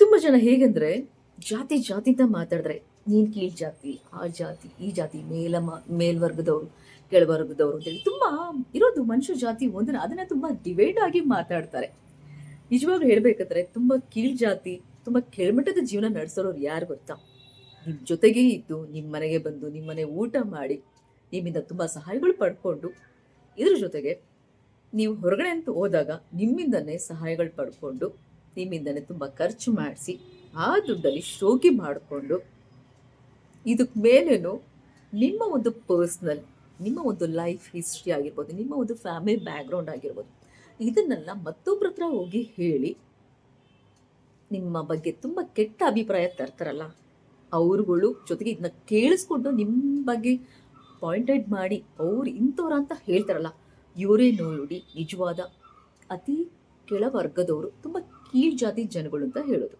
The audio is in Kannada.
ತುಂಬ ಜನ ಹೇಗೆಂದ್ರೆ ಜಾತಿ ಜಾತಿ ಅಂತ ಮಾತಾಡಿದ್ರೆ ನೀನು ಕೀಳ್ ಜಾತಿ, ಆ ಜಾತಿ, ಈ ಜಾತಿ, ಮೇಲ್ವರ್ಗದವರು, ಕೆಳವರ್ಗದವರು ಅಂತೇಳಿ ತುಂಬ ಇರೋದು ಮನುಷ್ಯ ಜಾತಿ ಒಂದನ್ನ ಅದನ್ನ ತುಂಬ ಡಿವೈಡ್ ಆಗಿ ಮಾತಾಡ್ತಾರೆ. ನಿಜವಾಗ್ಲೂ ಹೇಳ್ಬೇಕಂದ್ರೆ ತುಂಬ ಕೀಳ್ ಜಾತಿ, ತುಂಬ ಕೆಳಮಟ್ಟದ ಜೀವನ ನಡೆಸೋರು ಯಾರು ಗೊತ್ತಾ? ನಿಮ್ಮ ಜೊತೆಗೇ ಇದ್ದು, ನಿಮ್ಮ ಮನೆಗೆ ಬಂದು, ನಿಮ್ಮ ಮನೆ ಊಟ ಮಾಡಿ, ನಿಮ್ಮಿಂದ ತುಂಬ ಸಹಾಯಗಳು ಪಡ್ಕೊಂಡು, ಇದ್ರ ಜೊತೆಗೆ ನೀವು ಹೊರಗಡೆ ಅಂತ ಹೋದಾಗ ನಿಮ್ಮಿಂದನೇ ಸಹಾಯಗಳು ಪಡ್ಕೊಂಡು, ನಿಮ್ಮಿಂದನೇ ತುಂಬ ಖರ್ಚು ಮಾಡಿಸಿ, ಆ ದುಡ್ಡಲ್ಲಿ ಶೋಕಿ ಮಾಡಿಕೊಂಡು, ಇದಕ್ಕೆ ಮೇಲೇನು ನಿಮ್ಮ ಒಂದು ಪರ್ಸ್ನಲ್, ನಿಮ್ಮ ಒಂದು ಲೈಫ್ ಹಿಸ್ಟ್ರಿ ಆಗಿರ್ಬೋದು, ನಿಮ್ಮ ಒಂದು ಫ್ಯಾಮಿಲಿ ಬ್ಯಾಕ್ಗ್ರೌಂಡ್ ಆಗಿರ್ಬೋದು, ಇದನ್ನೆಲ್ಲ ಮತ್ತೊಬ್ಬರ ಹತ್ರ ಹೋಗಿ ಹೇಳಿ ನಿಮ್ಮ ಬಗ್ಗೆ ತುಂಬ ಕೆಟ್ಟ ಅಭಿಪ್ರಾಯ ತರ್ತಾರಲ್ಲ, ಅವ್ರುಗಳು ಜೊತೆಗೆ ಇದನ್ನ ಕೇಳಿಸ್ಕೊಂಡು ನಿಮ್ಮ ಬಗ್ಗೆ ಪಾಯಿಂಟೆಡ್ ಮಾಡಿ ಅವ್ರು ಇಂಥವ್ರ ಅಂತ ಹೇಳ್ತಾರಲ್ಲ, ಇವರೇ ನೋಡಿ ನಿಜವಾದ ಅತಿ ಕೆಳವರ್ಗದವರು, ತುಂಬ ಕೀಳ್ ಜಾತಿ ಜನಗಳು ಅಂತ ಹೇಳೋದು.